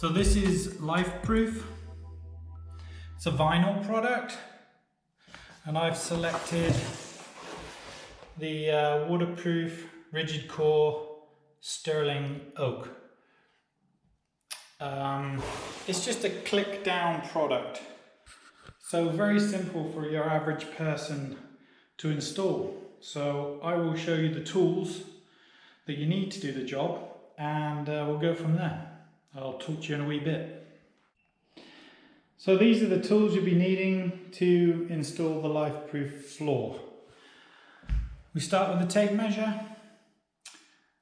So this is Lifeproof. It's a vinyl product, and I've selected the waterproof rigid core sterling oak. It's just a click down product, so very simple for your average person to install. So I will show you the tools that you need to do the job, and we'll go from there. I'll talk to you in a wee bit. So these are the tools you'll be needing to install the Lifeproof floor. We start with a tape measure,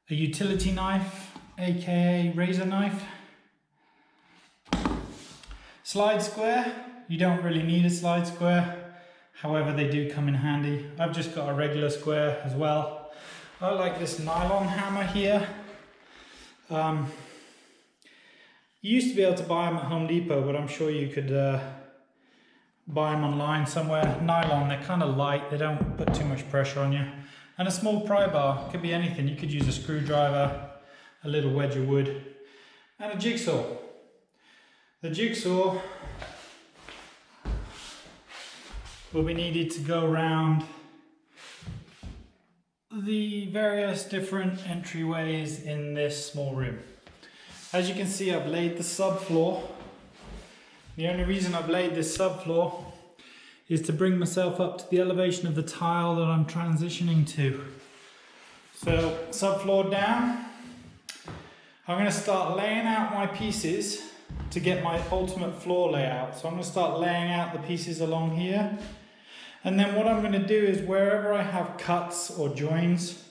a utility knife, aka razor knife, slide square. You don't really need a slide square, however they do come in handy. I've just got a regular square as well. I like this nylon hammer here. You used to be able to buy them at Home Depot, but I'm sure you could buy them online somewhere. Nylon, they're kind of light, they don't put too much pressure on you. And a small pry bar, could be anything. You could use a screwdriver, a little wedge of wood, and a jigsaw. The jigsaw will be needed to go around the various different entryways in this small room. As you can see, I've laid the subfloor. The only reason I've laid this subfloor is to bring myself up to the elevation of the tile that I'm transitioning to. So, subfloor down. I'm going to start laying out my pieces to get my ultimate floor layout. So I'm going to start laying out the pieces along here. And then what I'm going to do is wherever I have cuts or joins,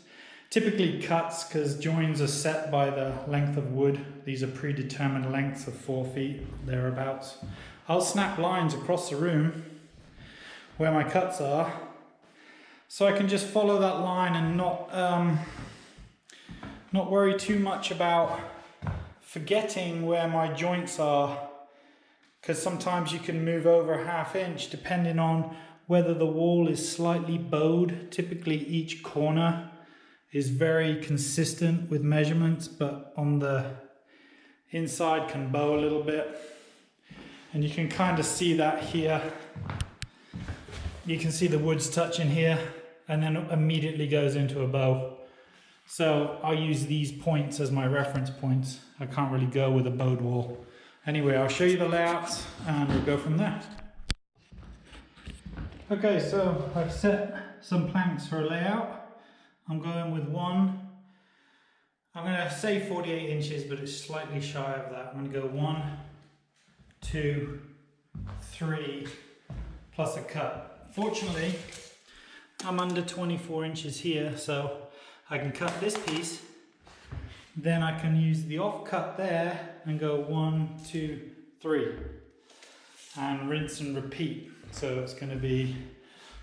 typically cuts because joins are set by the length of wood. These are predetermined lengths of 4 feet, thereabouts. I'll snap lines across the room where my cuts are, so I can just follow that line and not worry too much about forgetting where my joints are, because sometimes you can move over a ½ inch depending on whether the wall is slightly bowed. Typically each corner is very consistent with measurements, but on the inside can bow a little bit. And you can kind of see that here. You can see the wood's touching here and then immediately goes into a bow. So I'll use these points as my reference points. I can't really go with a bowed wall. Anyway, I'll show you the layouts and we'll go from there. Okay, so I've set some planks for a layout. I'm going with one. I'm going to say 48 inches, but it's slightly shy of that. I'm going to go 1, 2, 3, plus a cut. Fortunately, I'm under 24 inches here, so I can cut this piece. Then I can use the off cut there and go 1, 2, 3. And rinse and repeat. So it's going to be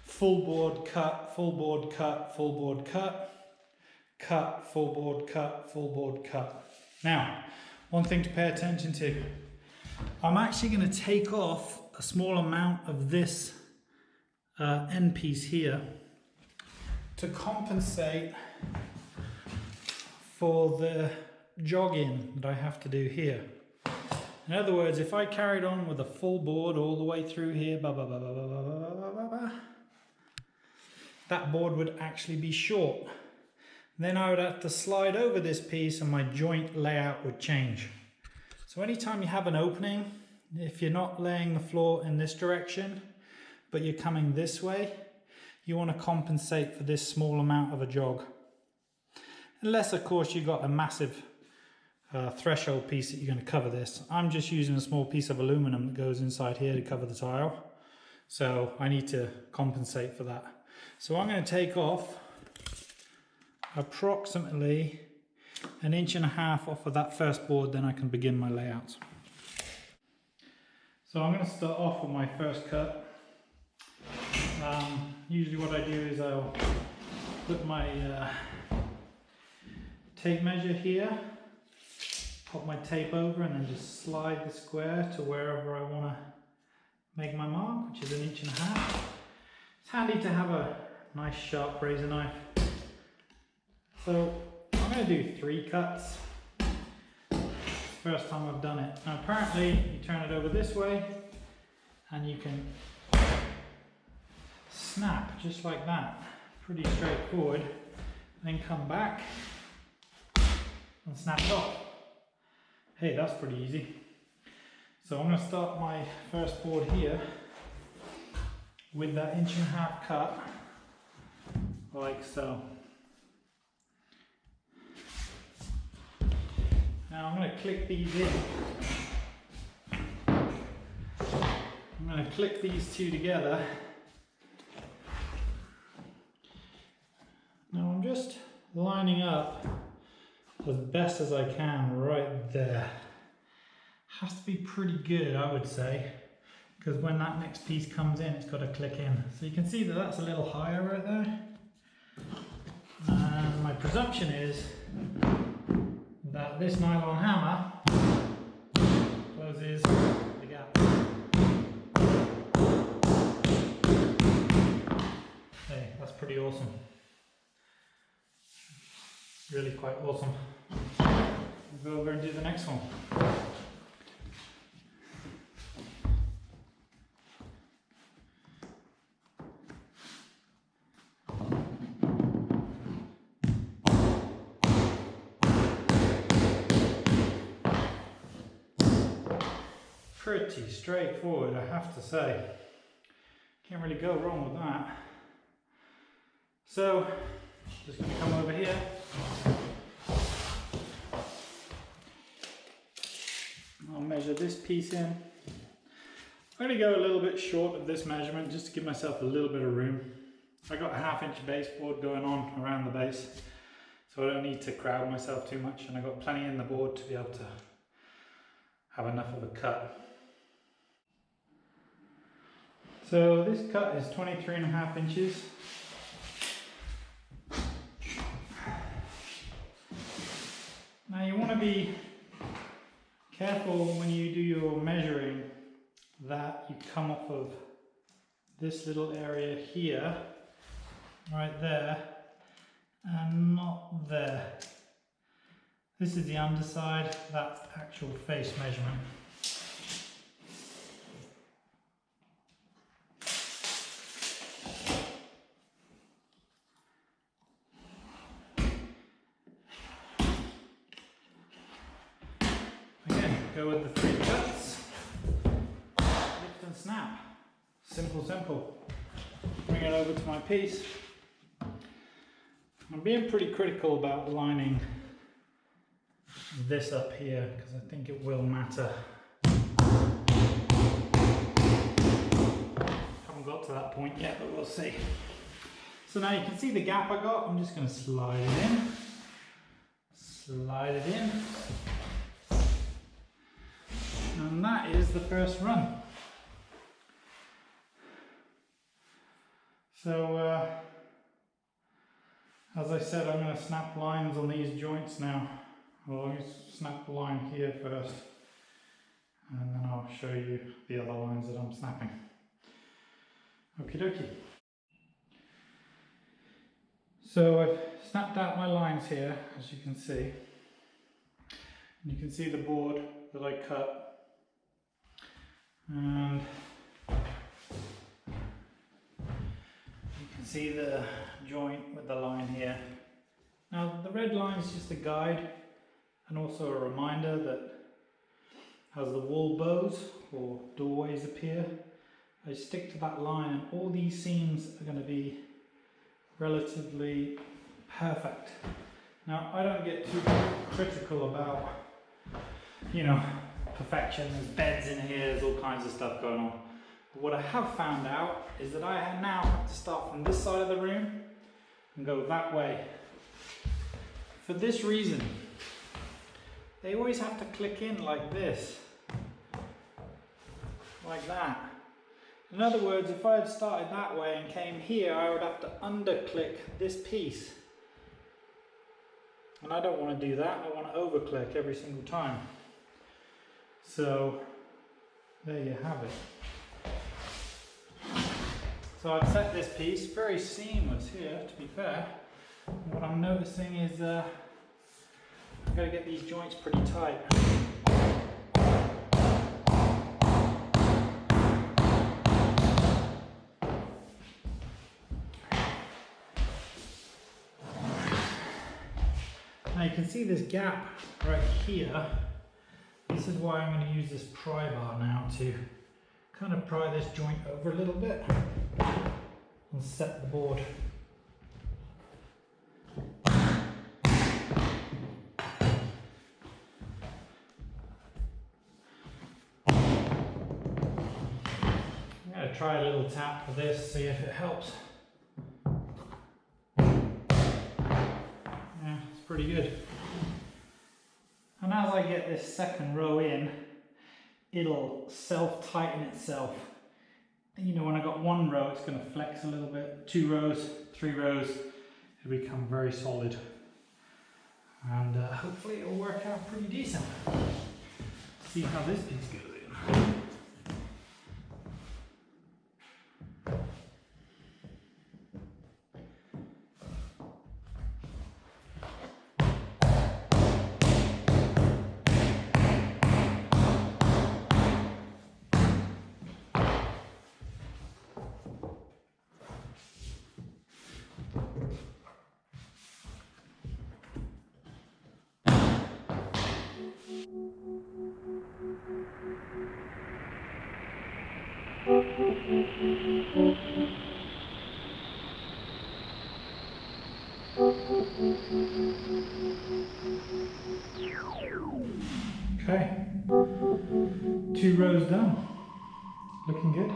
full board cut, full board cut, full board cut, cut, full board cut, full board cut. Now, one thing to pay attention to. I'm actually going to take off a small amount of this end piece here to compensate for the jogging that I have to do here. In other words, if I carried on with a full board all the way through here, that board would actually be short. Then I would have to slide over this piece and my joint layout would change. So anytime you have an opening, if you're not laying the floor in this direction, but you're coming this way, you want to compensate for this small amount of a jog. Unless, of course, you've got a massive threshold piece that you're going to cover this. I'm just using a small piece of aluminum that goes inside here to cover the tile. So I need to compensate for that. So I'm going to take off approximately 1.5 inches off of that first board, then I can begin my layout. So I'm going to start off with my first cut. Usually what I do is I'll put my tape measure here, pop my tape over and then just slide the square to wherever I want to make my mark, which is 1.5 inches. It's handy to have a nice sharp razor knife. So I'm going to do 3 cuts. first time I've done it. Now apparently you turn it over this way and you can snap just like that. Pretty straightforward. Then come back and snap it off. Hey, that's pretty easy. So I'm going to start my first board here with that 1.5 inch cut, like so. Now I'm going to click these in. I'm going to click these two together. Now I'm just lining up as best as I can right there. Has to be pretty good, I would say, because when that next piece comes in, it's got to click in. So you can see that that's a little higher right there. And my presumption is that this nylon hammer closes the gap. Hey, that's pretty awesome. Really quite awesome. We'll go over and do the next one. Pretty straightforward, I have to say. Can't really go wrong with that. So, just going to come over here. I'll measure this piece in. I'm going to go a little bit short of this measurement just to give myself a little bit of room. I got a 1/2 inch baseboard going on around the base, so I don't need to crowd myself too much, and I got plenty in the board to be able to have enough of a cut. So this cut is 23.5 inches. Now you want to be careful when you do your measuring that you come off of this little area here, right there, and not there. This is the underside, that's actual face measurement. Go with the 3 cuts, lift and snap. Simple, simple. Bring it over to my piece. I'm being pretty critical about lining this up here because I think it will matter. Haven't got to that point yet, but we'll see. So now you can see the gap I got. I'm just going to slide it in. Slide it in. And that is the first run. So, as I said, I'm going to snap lines on these joints now. Well, I'm going to snap the line here first, and then I'll show you the other lines that I'm snapping. Okie dokie. So I've snapped out my lines here, as you can see. And you can see the board that I cut. And you can see the joint with the line here. Now the red line is just a guide and also a reminder that as the wall bows or doorways appear, I stick to that line and all these seams are going to be relatively perfect. Now I don't get too critical about, you know, perfection. There's beds in here, there's all kinds of stuff going on. But what I have found out is that I now have to start from this side of the room and go that way. For this reason, they always have to click in like this, like that. In other words, if I had started that way and came here, I would have to underclick this piece. And I don't want to do that, I want to overclick every single time. So, there you have it. So I've set this piece, very seamless here, to be fair. What I'm noticing is I've got to get these joints pretty tight. Now you can see this gap right here. This is why I'm going to use this pry bar now to kind of pry this joint over a little bit and set the board. I'm going to try a little tap for this, see if it helps. Yeah, it's pretty good. And as I get this second row in, it'll self-tighten itself. You know, when I got one row, it's going to flex a little bit. 2 rows, 3 rows, it'll become very solid. And hopefully it'll work out pretty decent. See how this piece goes in. Okay, 2 rows done, looking good.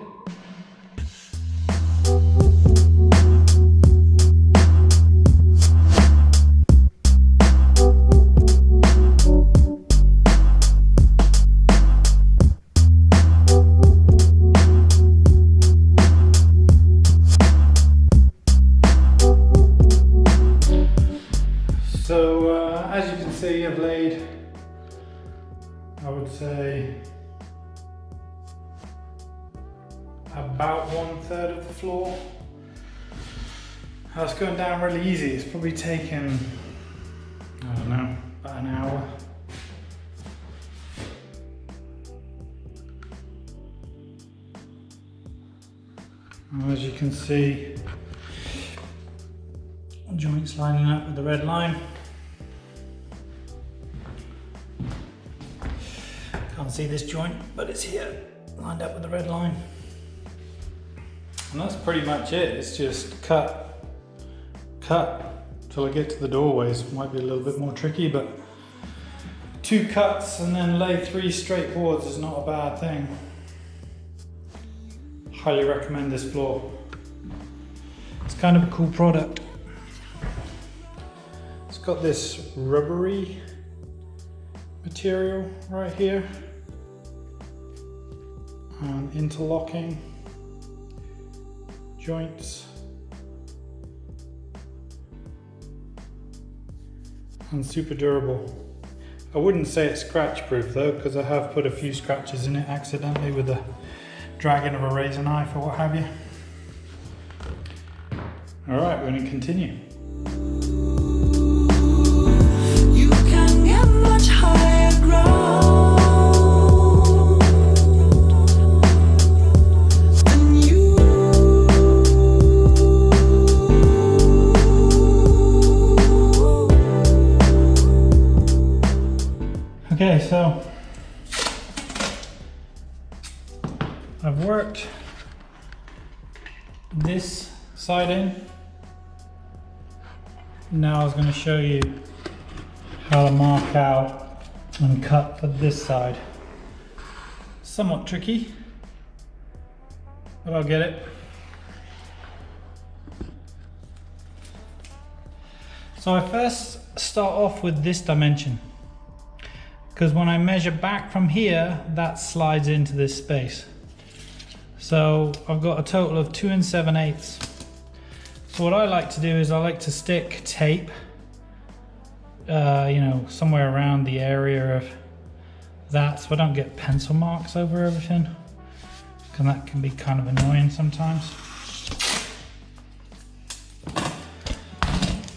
So as you can see, I've laid, I would say, about 1/3 of the floor. That's going down really easy. It's probably taken, I don't know, about an hour. And as you can see, joints lining up with the red line. Can't see this joint, but it's here, lined up with the red line. And that's pretty much it. It's just cut till I get to the doorways. Might be a little bit more tricky, but 2 cuts and then lay 3 straight boards is not a bad thing. Highly recommend this floor. It's kind of a cool product. It's got this rubbery material right here, and interlocking joints, and super durable. I wouldn't say it's scratch proof though, because I have put a few scratches in it accidentally with the dragging of a razor knife or what have you. All right, we're going to continue. You can get much higher ground than you. Okay, so I've worked this side in. Now I was going to show you how to mark out and cut for this side. Somewhat tricky, but I'll get it. So I first start off with this dimension, because when I measure back from here, that slides into this space. So I've got a total of 2 7/8. So what I like to do is I like to stick tape, you know, somewhere around the area of that, so I don't get pencil marks over everything, because that can be kind of annoying sometimes.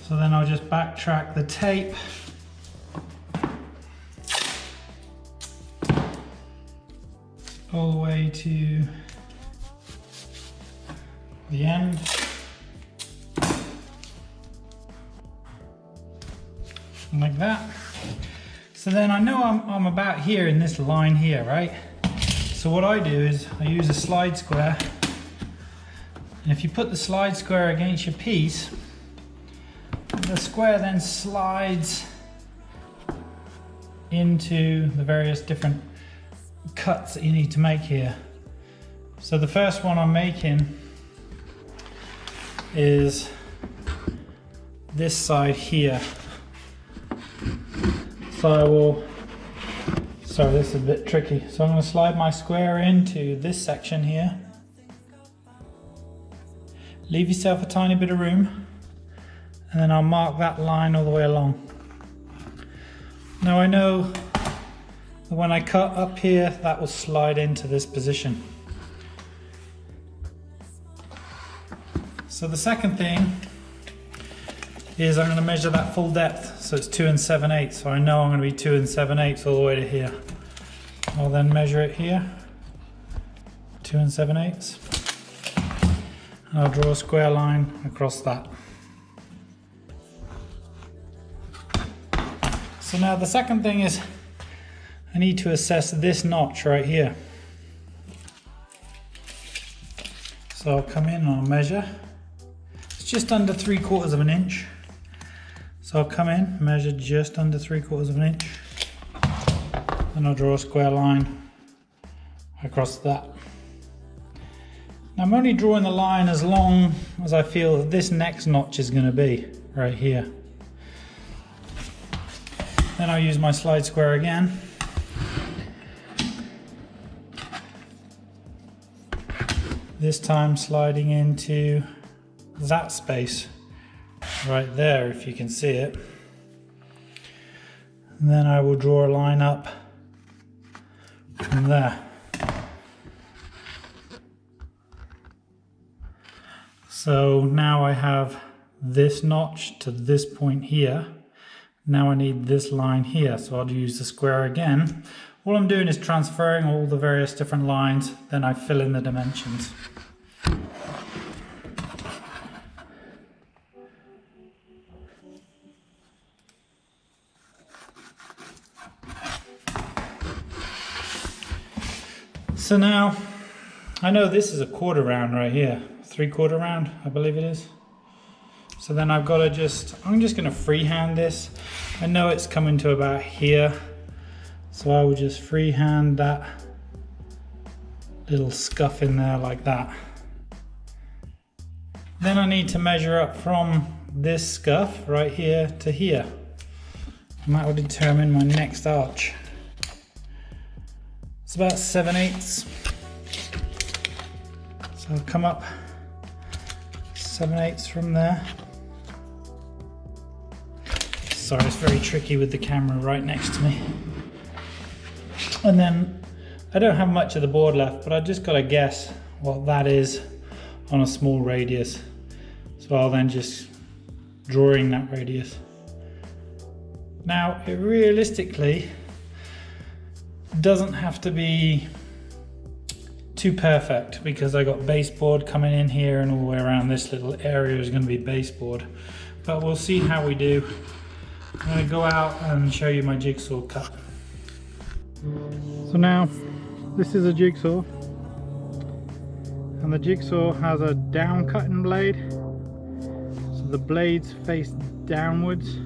So then I'll just backtrack the tape all the way to the end. like that. So then I know I'm about here in this line here, right? So what I do is I use a slide square, and if you put the slide square against your piece, the square then slides into the various different cuts that you need to make here. So the first one I'm making is this side here. So I will, sorry, this is a bit tricky. So I'm going to slide my square into this section here. Leave yourself a tiny bit of room, and then I'll mark that line all the way along. Now I know that when I cut up here, that will slide into this position. So the second thing is I'm going to measure that full depth, so it's 2 7/8. So I know I'm going to be 2 7/8 all the way to here. I'll then measure it here, 2 7/8. And I'll draw a square line across that. So now the second thing is I need to assess this notch right here. So I'll come in and I'll measure. It's just under 3/4 of an inch. So I'll come in, measure just under 3/4 of an inch. Then I'll draw a square line across that. Now I'm only drawing the line as long as I feel that this next notch is going to be right here. Then I'll use my slide square again. This time sliding into that space right there, if you can see it. And then I will draw a line up from there. So now I have this notch to this point here. Now I need this line here, so I'll use the square again. All I'm doing is transferring all the various different lines, then I fill in the dimensions. So now, I know this is a 1/4 round right here, 3/4 round, I believe it is. So then I've got to I'm just going to freehand this. I know it's coming to about here, so I will just freehand that little scuff in there like that. Then I need to measure up from this scuff right here to here, and that will determine my next arch. It's about 7/8. So I'll come up 7/8 from there. Sorry, it's very tricky with the camera right next to me. And then I don't have much of the board left, but I just got to guess what that is on a small radius. So I'll then just drawing that radius. Now it realistically doesn't have to be too perfect, because I got baseboard coming in here, and all the way around this little area is going to be baseboard. But we'll see how we do. I'm going to go out and show you my jigsaw cut. So now this is a jigsaw, and the jigsaw has a down cutting blade, so the blades face downwards.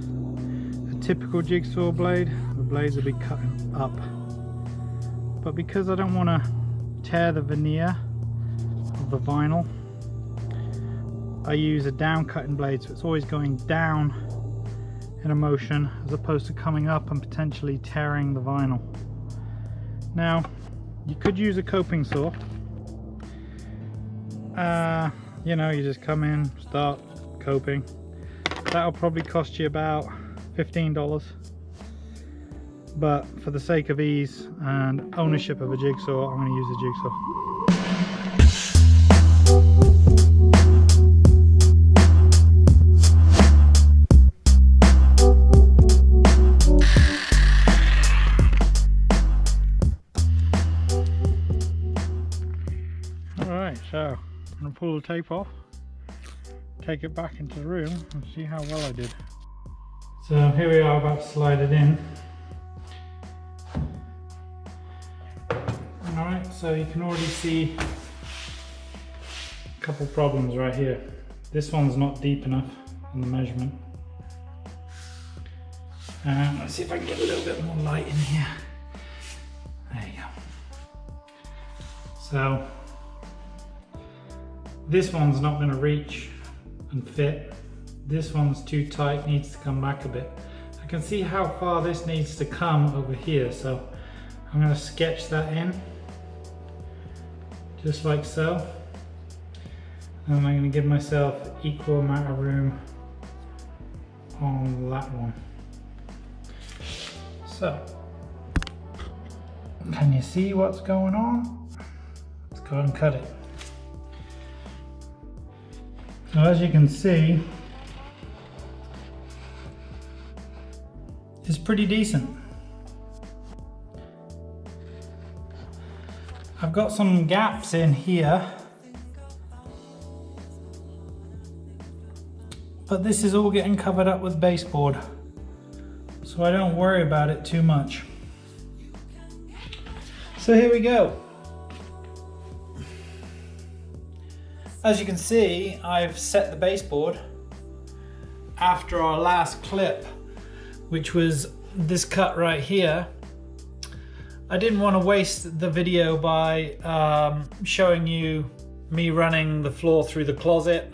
A typical jigsaw blade, the blades will be cutting up. But because I don't want to tear the veneer of the vinyl, I use a down cutting blade, so it's always going down in a motion as opposed to coming up and potentially tearing the vinyl. Now you could use a coping saw. You know, you just come in, start coping. That'll probably cost you about $15. But for the sake of ease and ownership of a jigsaw, I'm going to use a jigsaw. Alright, so I'm going to pull the tape off, take it back into the room and see how well I did. So here we are about to slide it in. Alright, so you can already see a couple problems right here. This one's not deep enough in the measurement. Let's see if I can get a little bit more light in here. There you go. So this one's not going to reach and fit. This one's too tight, needs to come back a bit. I can see how far this needs to come over here, so I'm going to sketch that in, just like so. And I'm going to give myself equal amount of room on that one. So, can you see what's going on? Let's go and cut it. So as you can see, it's pretty decent. I've got some gaps in here, but this is all getting covered up with baseboard, so I don't worry about it too much. So here we go. As you can see, I've set the baseboard after our last clip, which was this cut right here. I didn't want to waste the video by showing you me running the floor through the closet,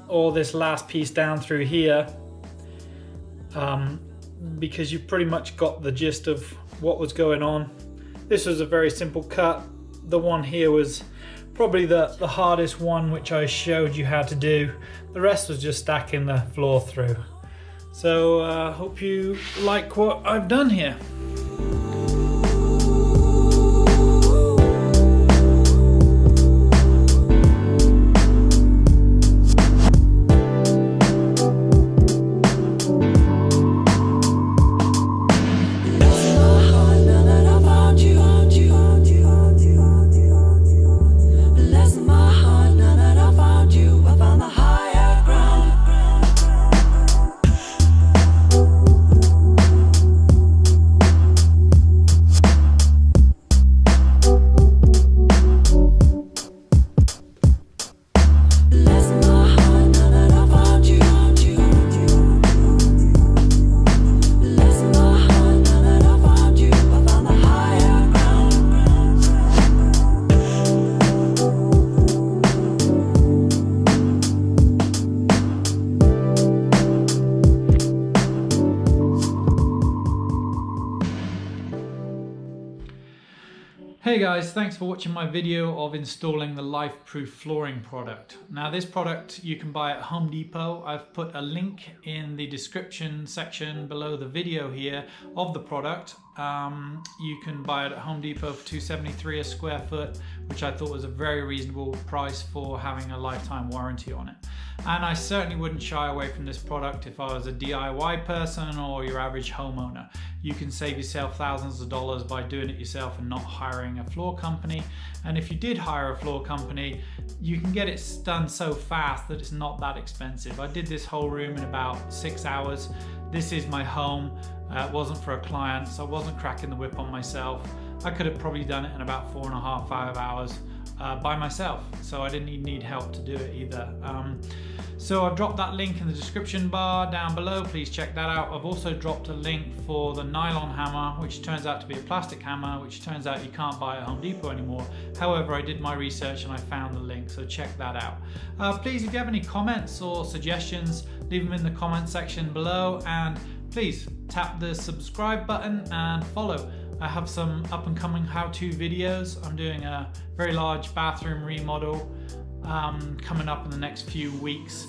or this last piece down through here, because you pretty much got the gist of what was going on. This was a very simple cut. The one here was probably the hardest one, which I showed you how to do. The rest was just stacking the floor through. So hope you like what I've done here. Hey guys, thanks for watching my video of installing the Lifeproof flooring product. Now this product you can buy at Home Depot. I've put a link in the description section below the video here of the product. You can buy it at Home Depot for $2.73 a square foot, which I thought was a very reasonable price for having a lifetime warranty on it. And I certainly wouldn't shy away from this product if I was a DIY person or your average homeowner. You can save yourself thousands of dollars by doing it yourself and not hiring a floor company. And if you did hire a floor company, you can get it done so fast that it's not that expensive. I did this whole room in about 6 hours. This is my home. It wasn't for a client, so I wasn't cracking the whip on myself. I could have probably done it in about 4.5, 5 hours by myself, so I didn't need help to do it either. So I've dropped that link in the description bar down below. Please check that out. I've also dropped a link for the nylon hammer, which turns out to be a plastic hammer, which turns out you can't buy at Home Depot anymore. However, I did my research and I found the link, so check that out. Please, if you have any comments or suggestions, leave them in the comment section below, and please tap the subscribe button and follow. I have some up and coming how-to videos. I'm doing a very large bathroom remodel coming up in the next few weeks.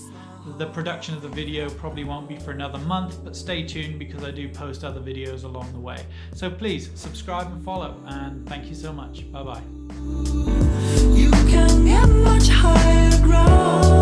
The production of the video probably won't be for another month, but stay tuned because I do post other videos along the way. So please subscribe and follow, and thank you so much. Bye bye. You can get much higher ground.